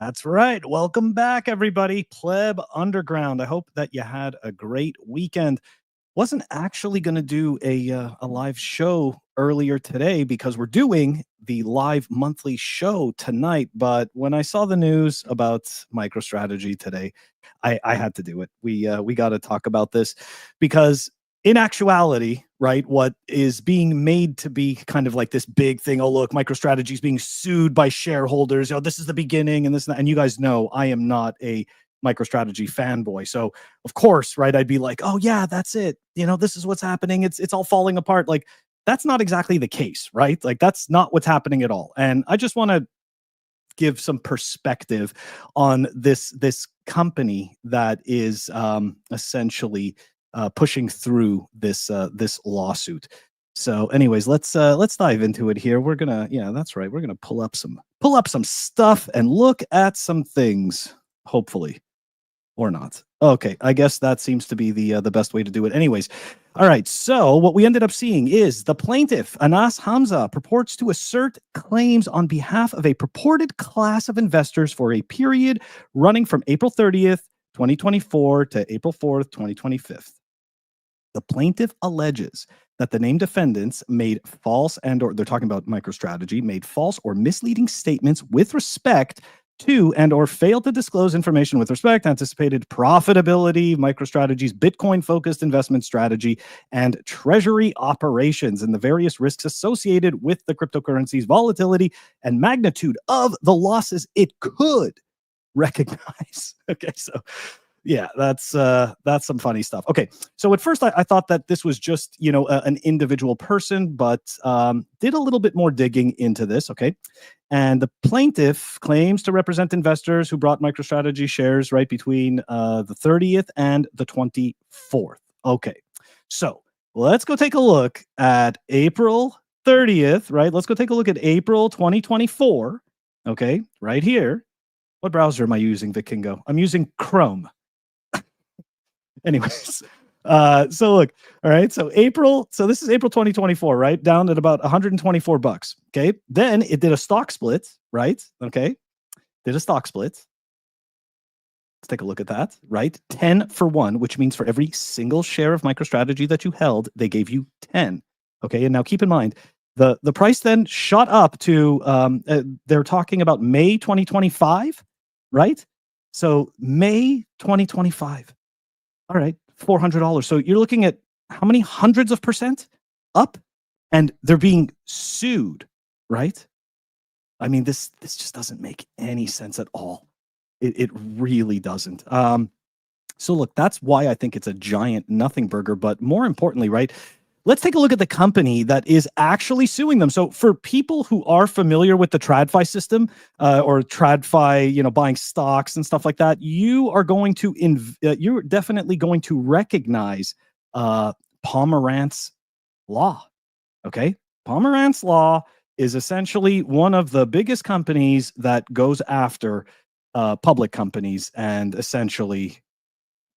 That's right. Welcome back, everybody. Pleb Underground. I hope that you had a great weekend. Wasn't actually going to do a live show earlier today because we're doing the live monthly show tonight. But when I saw the news about MicroStrategy today, I had to do it. We got to talk about this because in actuality, right, what is being made to be kind of like this big thing. Oh, look, MicroStrategy is being sued by shareholders. Oh, this is the beginning and this and that. And you guys know I am not a MicroStrategy fanboy. So of course, right, I'd be like, oh yeah, that's it. You know, this is what's happening. It's all falling apart. Like that's not exactly the case, right? Like that's not what's happening at all. And I just want to give some perspective on this company that is essentially pushing through this lawsuit. So anyways, let's dive into it here. We're gonna, yeah, that's right. We're gonna pull up some stuff and look at some things, hopefully, or not. Okay, I guess that seems to be the best way to do it. Anyways, all right. So what we ended up seeing is the plaintiff Anas Hamza purports to assert claims on behalf of a purported class of investors for a period running from April 30th, 2024 to April 4th, 2025. The plaintiff alleges that the named defendants made false or they're talking about MicroStrategy, made false or misleading statements with respect to and or failed to disclose information with respect to anticipated profitability, MicroStrategy's Bitcoin-focused investment strategy, and treasury operations, and the various risks associated with the cryptocurrency's volatility and magnitude of the losses it could recognize. Okay, so yeah, that's some funny stuff. Okay, so at first I thought that this was just, you know, an individual person, but did a little bit more digging into this. Okay, and the plaintiff claims to represent investors who brought MicroStrategy shares right between the 30th and the 24th. Okay, so let's go take a look at April 30th. Right, let's go take a look at April 2024. Okay, right here. What browser am I using, Vikingo? I'm using Chrome. Anyways, so look, all right, so this is April 2024, right? Down at about $124. Okay. Then it did a stock split, right? Okay. Did a stock split. Let's take a look at that, right? 10 for 1, which means for every single share of MicroStrategy that you held, they gave you 10. Okay. And now keep in mind, the price then shot up to, they're talking about May 2025, right? So May 2025. All right, $400. So you're looking at how many hundreds of percent up? And they're being sued, right? I mean, this just doesn't make any sense at all. It really doesn't. So look, that's why I think it's a giant nothing burger. But more importantly, right, let's take a look at the company that is actually suing them. So for people who are familiar with the TradFi system or TradFi, you know, buying stocks and stuff like that, you are going to you're definitely going to recognize Pomerantz law. Okay, Pomerantz law is essentially one of the biggest companies that goes after public companies and essentially,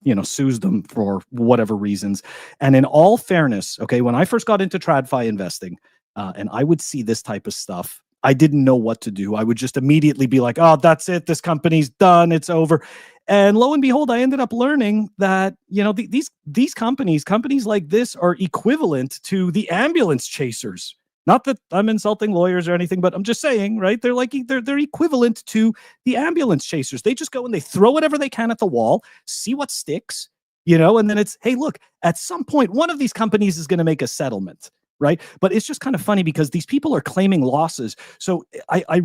you know, sues them for whatever reasons. And in all fairness, okay, when I first got into TradFi investing and I would see this type of stuff, I didn't know what to do. I would just immediately be like, oh, that's it. This company's done. It's over. And lo and behold, I ended up learning that, you know, these companies like this are equivalent to the ambulance chasers. Not that I'm insulting lawyers or anything, but I'm just saying, right? They're like, they're equivalent to the ambulance chasers. They just go and they throw whatever they can at the wall, see what sticks, you know, and then it's, hey, look, at some point, one of these companies is going to make a settlement, right? But it's just kind of funny because these people are claiming losses. So I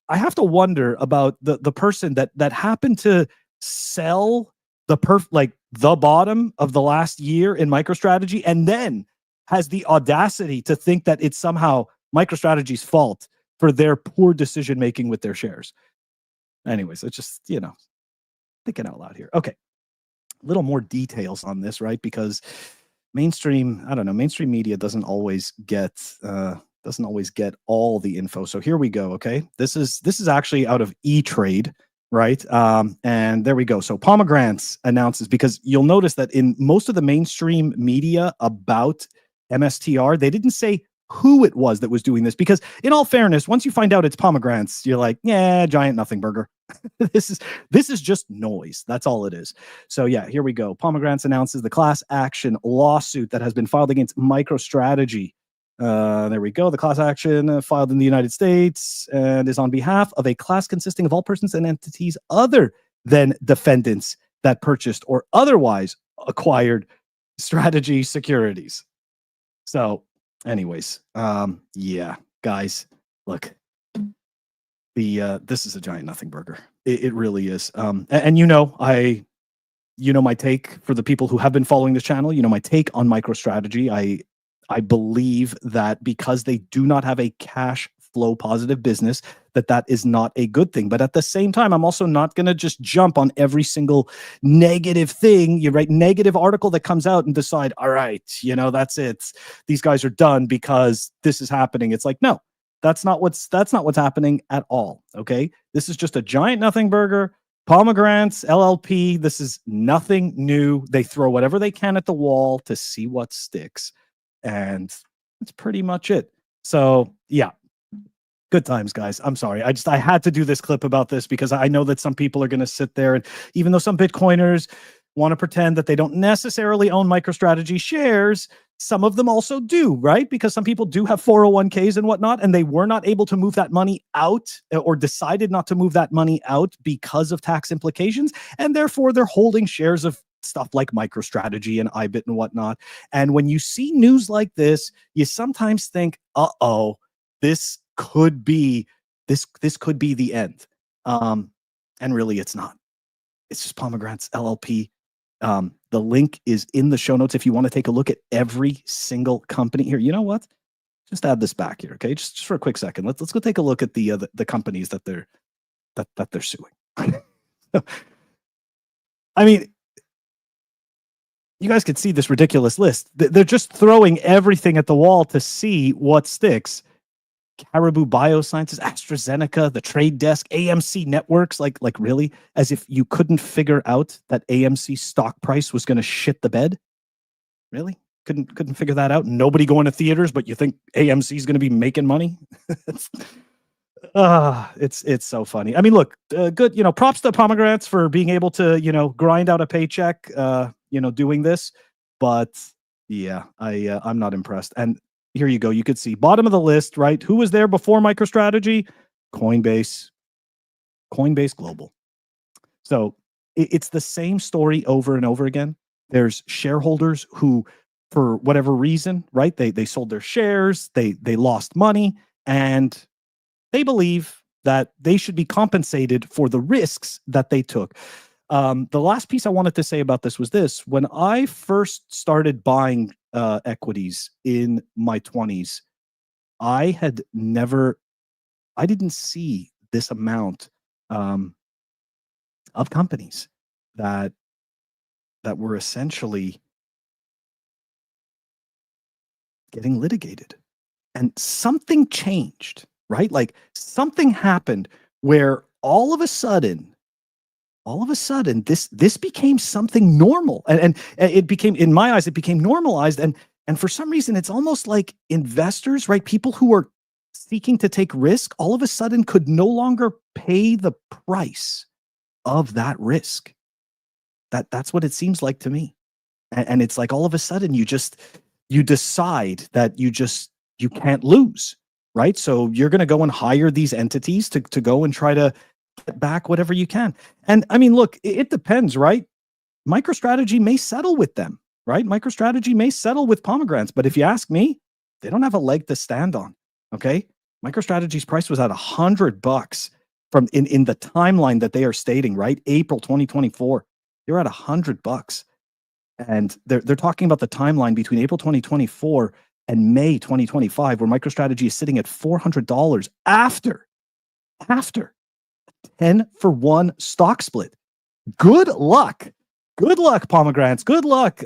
have to wonder about the person that happened to sell the bottom of the last year in MicroStrategy and then has the audacity to think that it's somehow MicroStrategy's fault for their poor decision making with their shares. Anyways, it's just, you know, thinking out loud here. Okay, a little more details on this, right? Because mainstream media doesn't always get all the info. So here we go. Okay, this is actually out of E-Trade, right? And there we go. So Pomerantz announces, because you'll notice that in most of the mainstream media about MSTR, they didn't say who it was that was doing this, because in all fairness, once you find out it's Pomerantz, you're like, yeah, giant nothing burger. this is just noise. That's all it is. So yeah, here we go. Pomerantz announces the class action lawsuit that has been filed against MicroStrategy. There we go. The class action filed in the United States and is on behalf of a class consisting of all persons and entities other than defendants that purchased or otherwise acquired Strategy securities. So anyways, yeah, guys, look, this is a giant nothing burger. It really is. And you know my take, for the people who have been following this channel, my take on MicroStrategy. I believe that because they do not have a cash flow positive business, that is not a good thing. But at the same time, I'm also not going to just jump on every single negative thing, negative article that comes out and decide, all right, that's it. These guys are done because this is happening. It's like, no, that's not what's happening at all. Okay. This is just a giant nothing burger. Pomerantz LLP. This is nothing new. They throw whatever they can at the wall to see what sticks. And that's pretty much it. So yeah, good times, guys. I'm sorry. I had to do this clip about this because I know that some people are going to sit there, and even though some Bitcoiners want to pretend that they don't necessarily own MicroStrategy shares, some of them also do, right? Because some people do have 401ks and whatnot, and they were not able to move that money out, or decided not to move that money out because of tax implications, and therefore they're holding shares of stuff like MicroStrategy and IBIT and whatnot. And when you see news like this, you sometimes think, uh-oh, this could be the end. And really it's not. It's just Pomerantz LLP. The link is in the show notes if you want to take a look at every single company here. You know what? Just add this back here, okay? Just for a quick second. Let's go take a look at the companies that they're suing. I mean, you guys could see this ridiculous list. They're just throwing everything at the wall to see what sticks. Caribou Biosciences, AstraZeneca, the Trade Desk, AMC Networks, like really? As if you couldn't figure out that AMC stock price was going to shit the bed? Really? Couldn't figure that out? Nobody going to theaters, but you think AMC is going to be making money? It's so funny. I mean, look, good, props to Pomerantz for being able to, grind out a paycheck, doing this. But yeah, I'm not impressed. And here you go. You could see bottom of the list, right? Who was there before MicroStrategy? Coinbase Global. So it's the same story over and over again. There's shareholders who, for whatever reason, right? They sold their shares, they lost money, and they believe that they should be compensated for the risks that they took. The last piece I wanted to say about this was this. When I first started buying equities in my 20s, I didn't see this amount of companies that were essentially getting litigated. And something changed, right? Like something happened where all of a sudden this became something normal, and it became, in my eyes, it became normalized. And for some reason, it's almost like investors, right? People who are seeking to take risk, all of a sudden could no longer pay the price of that risk. That's what it seems like to me. And it's like all of a sudden you decide that you can't lose, right? So you're going to go and hire these entities to go and try to get back whatever you can. And I mean, look, it depends, right? MicroStrategy may settle with them, right? MicroStrategy may settle with Pomerantz, but if you ask me, they don't have a leg to stand on. Okay. MicroStrategy's price was at $100 from in the timeline that they are stating, right? April 2024. You're at $100. And they're talking about the timeline between April 2024 and May 2025, where MicroStrategy is sitting at $400 after 10-for-1 stock split. Good luck, Pomerantz. Good luck,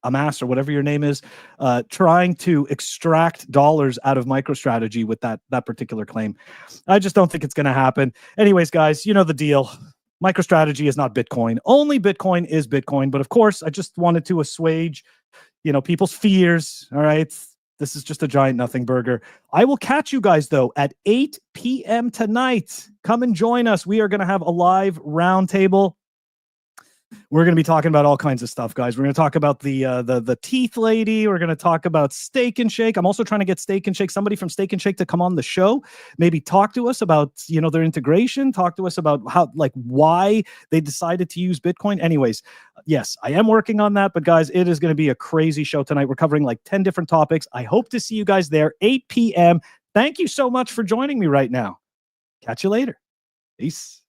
Amass, or whatever your name is, trying to extract dollars out of MicroStrategy with that particular claim. I just don't think it's going to happen. Anyways, guys, you know the deal. MicroStrategy is not Bitcoin. Only Bitcoin is Bitcoin. But of course, I just wanted to assuage, people's fears. All right. This is just a giant nothing burger. I will catch you guys, though, at 8 p.m. tonight. Come and join us. We are going to have a live roundtable. We're going to be talking about all kinds of stuff, guys. We're going to talk about the teeth lady. We're going to talk about Steak and Shake. I'm also trying to get Steak and Shake, somebody from Steak and Shake, to come on the show. Maybe talk to us about, their integration. Talk to us about why they decided to use Bitcoin. Anyways, yes, I am working on that. But guys, it is going to be a crazy show tonight. We're covering like 10 different topics. I hope to see you guys there, 8 p.m. Thank you so much for joining me right now. Catch you later. Peace.